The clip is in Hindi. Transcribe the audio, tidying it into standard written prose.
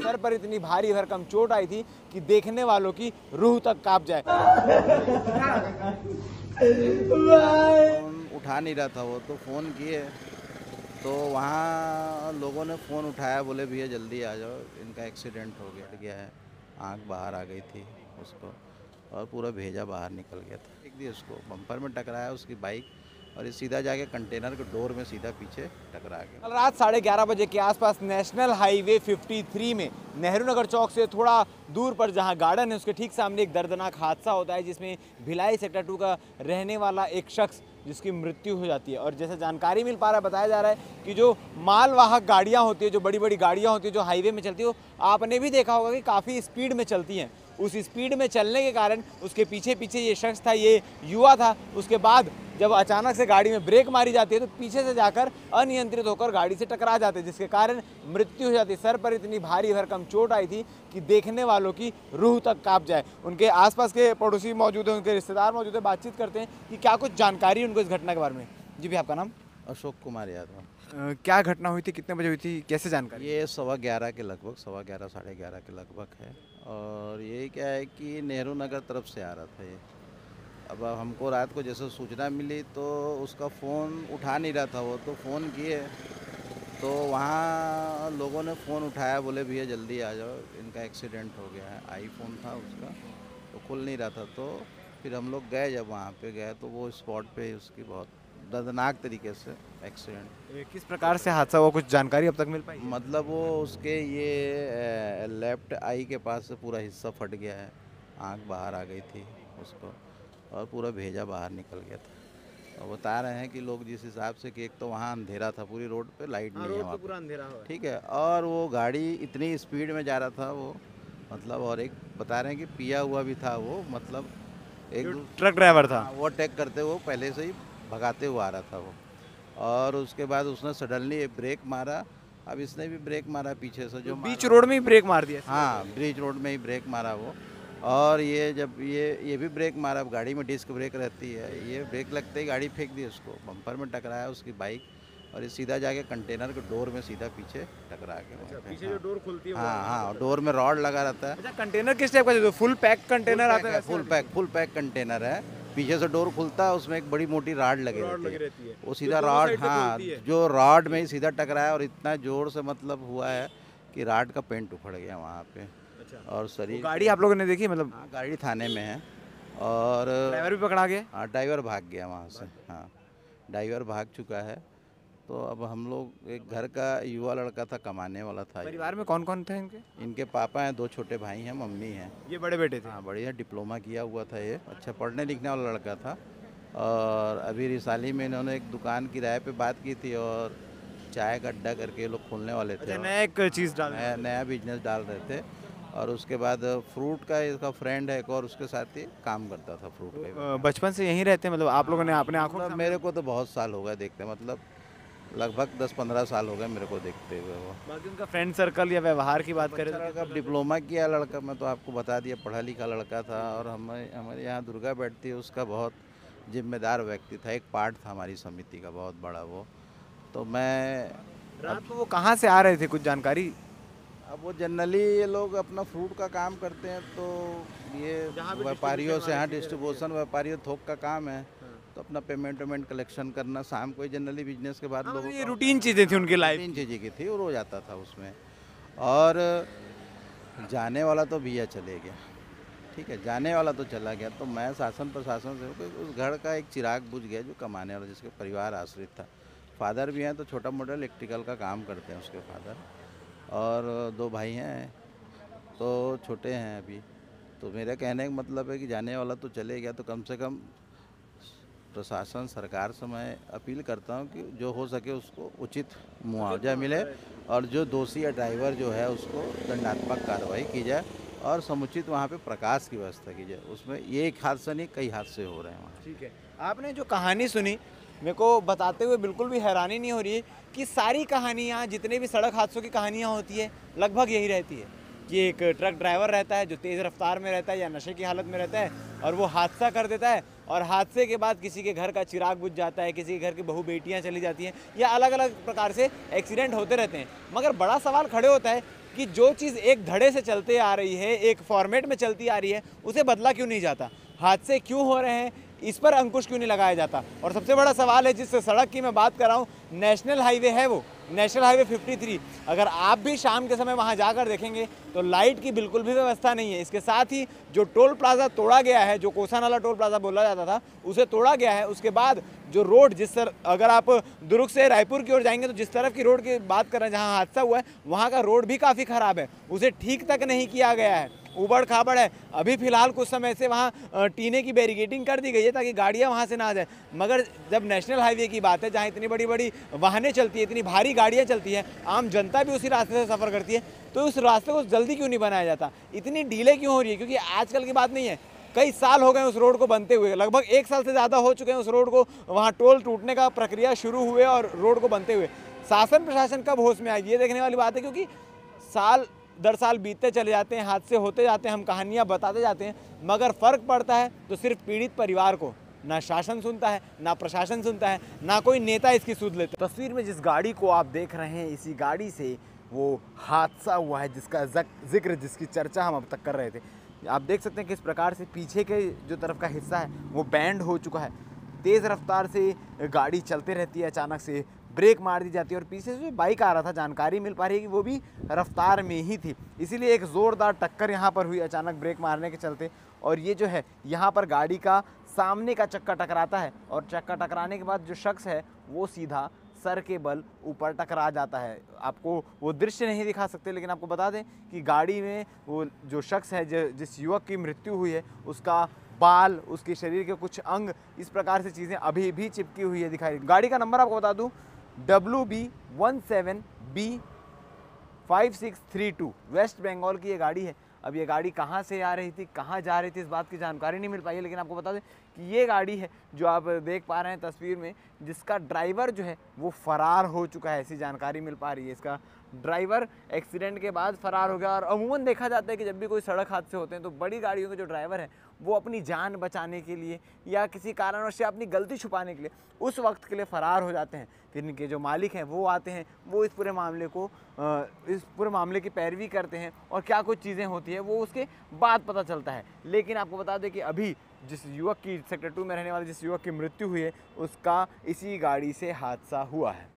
सर पर इतनी भारी भरकम चोट आई थी कि देखने वालों की रूह तक कांप जाए। फोन उठा नहीं रहा था वो, तो फ़ोन किए तो वहाँ लोगों ने फ़ोन उठाया, बोले भैया जल्दी आ जाओ, इनका एक्सीडेंट हो गया है। आँख बाहर आ गई थी उसको और पूरा भेजा बाहर निकल गया था। एक दी उसको बम्पर में टकराया उसकी बाइक, और ये सीधा जाके कंटेनर के डोर में सीधा पीछे टकरा गया। कल रात 11:30 बजे के आसपास नेशनल हाईवे 53 में नेहरू नगर चौक से थोड़ा दूर पर जहां गार्डन है उसके ठीक सामने एक दर्दनाक हादसा होता है, जिसमें भिलाई सेक्टर 2 का रहने वाला एक शख्स जिसकी मृत्यु हो जाती है। और जैसे जानकारी मिल पा रहा है, बताया जा रहा है कि जो मालवाहक गाड़ियाँ होती है, जो बड़ी बड़ी गाड़ियाँ होती है जो हाईवे में चलती है, वो आपने भी देखा होगा कि काफ़ी स्पीड में चलती हैं। उस स्पीड में चलने के कारण उसके पीछे पीछे ये शख्स था, ये युवा था। उसके बाद जब अचानक से गाड़ी में ब्रेक मारी जाती है तो पीछे से जाकर अनियंत्रित होकर गाड़ी से टकरा जाते हैं, जिसके कारण मृत्यु हो जाती है। सर पर इतनी भारी भरकम चोट आई थी कि देखने वालों की रूह तक कांप जाए। उनके आसपास के पड़ोसी मौजूद हैं, उनके रिश्तेदार मौजूद हैं, बातचीत करते हैं कि क्या कुछ जानकारी उनको इस घटना के बारे में। जी भैया, आपका नाम? अशोक कुमार यादव। क्या घटना हुई थी, कितने बजे हुई थी, कैसे जानकारी? ये 11:15 के लगभग, 11:15 11:30 के लगभग है। और ये क्या है कि नेहरू नगर तरफ से आ रहा था ये। अब हमको रात को जैसे सूचना मिली तो उसका फ़ोन उठा नहीं रहा था वो, तो फ़ोन किए तो वहाँ लोगों ने फ़ोन उठाया, बोले भैया जल्दी आ जाओ, इनका एक्सीडेंट हो गया है। आईफोन था उसका, तो खुल नहीं रहा था। तो फिर हम लोग गए, जब वहाँ पे गए तो वो स्पॉट पे उसकी बहुत दर्दनाक तरीके से एक्सीडेंट। किस प्रकार से हादसा हुआ, कुछ जानकारी अब तक मिल पाई? मतलब वो उसके ये लेफ्ट आई के पास से पूरा हिस्सा फट गया है, आँख बाहर आ गई थी उसको और पूरा भेजा बाहर निकल गया था। और बता रहे हैं कि लोग जिस हिसाब से कि एक तो वहाँ अंधेरा था, पूरी रोड पे लाइट नहीं है वहाँ पूरा अंधेरा हो, ठीक है, और वो गाड़ी इतनी स्पीड में जा रहा था वो, मतलब, और एक बता रहे हैं कि पिया हुआ भी था वो, मतलब एक ट्रक ड्राइवर था, वो अटैक करते हुए पहले से ही भगाते हुए आ रहा था वो। और उसके बाद उसने सडनली ब्रेक मारा। अब इसने भी ब्रेक मारा पीछे से, जो बीच रोड में ही ब्रेक मार दिया। हाँ, ब्रिज रोड में ही ब्रेक मारा वो। और ये जब ये भी ब्रेक मारा, अब गाड़ी में डिस्क ब्रेक रहती है, ये ब्रेक लगते ही गाड़ी फेंक दी उसको, बम्पर में टकराया उसकी बाइक, और ये सीधा जाके कंटेनर के डोर में सीधा पीछे टकरा गया। पीछे जो डोर खुलती है, हाँ, डोर में रॉड लगा रहता है। अच्छा, कंटेनर किस टाइप का? फुल पैक कंटेनर आता है? फुल पैक कंटेनर है। पीछे से डोर खुलता है, उसमें एक बड़ी मोटी रॉड लगी रहती है। वो सीधा रॉड, हाँ, जो रॉड में ही सीधा टकराया और इतना जोर से मतलब हुआ है कि रॉड का पेंट उखड़ गया वहाँ पे। और शरीर, गाड़ी आप लोगों ने देखी? मतलब हाँ, गाड़ी थाने में है और ड्राइवर भी पकड़ा गया? हाँ, ड्राइवर भाग गया वहाँ से। हाँ, ड्राइवर भाग चुका है। तो अब हम लोग, एक घर का युवा लड़का था, कमाने वाला था। परिवार में कौन कौन थे इनके? इनके पापा हैं, 2 छोटे भाई हैं, मम्मी हैं। ये बड़े बेटे थे? हाँ, बढ़िया, डिप्लोमा किया हुआ था ये, अच्छा पढ़ने लिखने वाला लड़का था। और अभी रिसाली में इन्होंने एक दुकान किराए पे बात की थी और चाय का अड्डा करके ये लोग खोलने वाले थे। नया एक चीज़ डाल, नया बिजनेस डाल रहे थे। और उसके बाद फ्रूट का इसका फ्रेंड है एक और, उसके साथ ही काम करता था फ्रूट का। बचपन से यहीं रहते हैं? मतलब आप लोगों ने अपने आंखों मतलब मेरे को तो बहुत साल हो गए देखते, मतलब लगभग 10-15 साल हो गए मेरे को देखते हुए वो। बाकी उनका फ्रेंड सर्कल या व्यवहार की बात करें लड़का डिप्लोमा किया लड़का, मैं तो आपको बता दिया, पढ़ा लिखा लड़का था। और हमारे यहाँ दुर्गा बैठती है, उसका बहुत जिम्मेदार व्यक्ति था, एक पार्ट था हमारी समिति का बहुत बड़ा वो। तो मैं रात को वो कहाँ से आ रहे थे, कुछ जानकारी? अब वो जनरली ये लोग अपना फ्रूट का काम करते हैं, तो ये व्यापारियों से, यहाँ डिस्ट्रीब्यूशन व्यापारियों थोक का काम है, तो अपना पेमेंट कलेक्शन करना शाम को जनरली बिजनेस के बाद लोगों ये रूटीन चीज़ें थी उनकी लाइफ, रूटीन चीज़ें की थी, वो रोज आता था उसमें। और जाने वाला तो भैया चले गया, ठीक है, जाने वाला तो चला गया। तो मैं शासन प्रशासन से, उस घर का एक चिराग बुझ गया जो कमाने वाला, जिसके परिवार आश्रित था। फादर भी हैं तो छोटा मोटा इलेक्ट्रिकल का काम करते हैं उसके फादर, और 2 भाई हैं तो छोटे हैं अभी। तो मेरे कहने का मतलब है कि जाने वाला तो चले गया, तो कम से कम प्रशासन, सरकार से मैं अपील करता हूं कि जो हो सके उसको उचित मुआवजा मिले, और जो दोषी या ड्राइवर जो है उसको दंडात्मक कार्रवाई की जाए, और समुचित वहाँ पे प्रकाश की व्यवस्था की जाए। उसमें ये एक हादसा नहीं, कई हादसे हो रहे हैं वहाँ। ठीक है, आपने जो कहानी सुनी मेरे को बताते हुए बिल्कुल भी हैरानी नहीं हो रही है कि सारी कहानियाँ, जितने भी सड़क हादसों की कहानियाँ होती है, लगभग यही रहती है कि एक ट्रक ड्राइवर रहता है जो तेज़ रफ्तार में रहता है या नशे की हालत में रहता है, और वो हादसा कर देता है, और हादसे के बाद किसी के घर का चिराग बुझ जाता है, किसी के घर की बहू बेटियां चली जाती हैं, या अलग अलग प्रकार से एक्सीडेंट होते रहते हैं। मगर बड़ा सवाल खड़े होता है कि जो चीज़ एक धड़े से चलते आ रही है, एक फॉर्मेट में चलती आ रही है, उसे बदला क्यों नहीं जाता? हादसे क्यों हो रहे हैं, इस पर अंकुश क्यों नहीं लगाया जाता? और सबसे बड़ा सवाल है, जिस सड़क की मैं बात कर रहा हूँ, नेशनल हाईवे है वो, नेशनल हाईवे 53। अगर आप भी शाम के समय वहाँ जाकर देखेंगे तो लाइट की बिल्कुल भी व्यवस्था नहीं है। इसके साथ ही जो टोल प्लाजा तोड़ा गया है, जो कोसानाला टोल प्लाजा बोला जाता था, उसे तोड़ा गया है। उसके बाद जो रोड, अगर आप दुर्ग से रायपुर की ओर जाएंगे तो जिस तरफ की रोड की बात कर रहे हैं, जहाँ हादसा हुआ है, वहाँ का रोड भी काफ़ी ख़राब है, उसे ठीक तक नहीं किया गया है, उबड़ खाबड़ है। अभी फिलहाल कुछ समय से वहाँ टीने की बैरिकेडिंग कर दी गई है ताकि गाड़ियाँ वहाँ से ना आ जाए। मगर जब नेशनल हाईवे की बात है, जहाँ इतनी बड़ी बड़ी वाहनें चलती है, इतनी भारी गाड़ियाँ चलती हैं, आम जनता भी उसी रास्ते से सफ़र करती है, तो उस रास्ते को जल्दी क्यों नहीं बनाया जाता? इतनी डीले क्यों हो रही है? क्योंकि आजकल की बात नहीं है, कई साल हो गए उस रोड को बनते हुए, लगभग 1 साल से ज़्यादा हो चुके हैं उस रोड को, वहाँ टोल टूटने का प्रक्रिया शुरू हुए और रोड को बनते हुए। शासन प्रशासन कब होश में आएगी, ये देखने वाली बात है, क्योंकि साल दर साल बीतते चले जाते हैं, हादसे होते जाते हैं, हम कहानियाँ बताते जाते हैं, मगर फ़र्क पड़ता है तो सिर्फ पीड़ित परिवार को। ना शासन सुनता है, ना प्रशासन सुनता है, ना कोई नेता इसकी सुध लेता। तस्वीर में जिस गाड़ी को आप देख रहे हैं, इसी गाड़ी से वो हादसा हुआ है जिसका जिक्र, जिसकी चर्चा हम अब तक कर रहे थे। आप देख सकते हैं किस प्रकार से पीछे के जो तरफ का हिस्सा है वो बैंड हो चुका है। तेज़ रफ्तार से गाड़ी चलते रहती है, अचानक से ब्रेक मार दी जाती है और पीछे से बाइक आ रहा था, जानकारी मिल पा रही है कि वो भी रफ्तार में ही थी, इसीलिए एक ज़ोरदार टक्कर यहाँ पर हुई अचानक ब्रेक मारने के चलते। और ये जो है, यहाँ पर गाड़ी का सामने का चक्का टकराता है और चक्का टकराने के बाद जो शख्स है वो सीधा सर के बल ऊपर टकरा जाता है। आपको वो दृश्य नहीं दिखा सकते, लेकिन आपको बता दें कि गाड़ी में वो जो शख्स है, जिस युवक की मृत्यु हुई है, उसका बाल, उसके शरीर के कुछ अंग, इस प्रकार से चीज़ें अभी भी चिपकी हुई है दिखाई। गाड़ी का नंबर आपको बता दूं, WB17B5632, वेस्ट बंगाल की ये गाड़ी है। अब ये गाड़ी कहाँ से आ रही थी, कहाँ जा रही थी, इस बात की जानकारी नहीं मिल पाई है, लेकिन आपको बता दें कि ये गाड़ी है जो आप देख पा रहे हैं तस्वीर में, जिसका ड्राइवर जो है वो फ़रार हो चुका है, ऐसी जानकारी मिल पा रही है। इसका ड्राइवर एक्सीडेंट के बाद फ़रार हो गया। और अमूमन देखा जाता है कि जब भी कोई सड़क हादसे होते हैं तो बड़ी गाड़ियों के जो ड्राइवर हैं वो अपनी जान बचाने के लिए या किसी कारणवश से अपनी गलती छुपाने के लिए उस वक्त के लिए फ़रार हो जाते हैं। फिर इनके जो मालिक हैं वो आते हैं, वो इस पूरे मामले की पैरवी करते हैं और क्या कुछ चीज़ें होती हैं वो उसके बाद पता चलता है। लेकिन आपको बता दें कि अभी जिस युवक की, सेक्टर 2 में रहने वाले जिस युवक की मृत्यु हुई है, उसका इसी गाड़ी से हादसा हुआ है।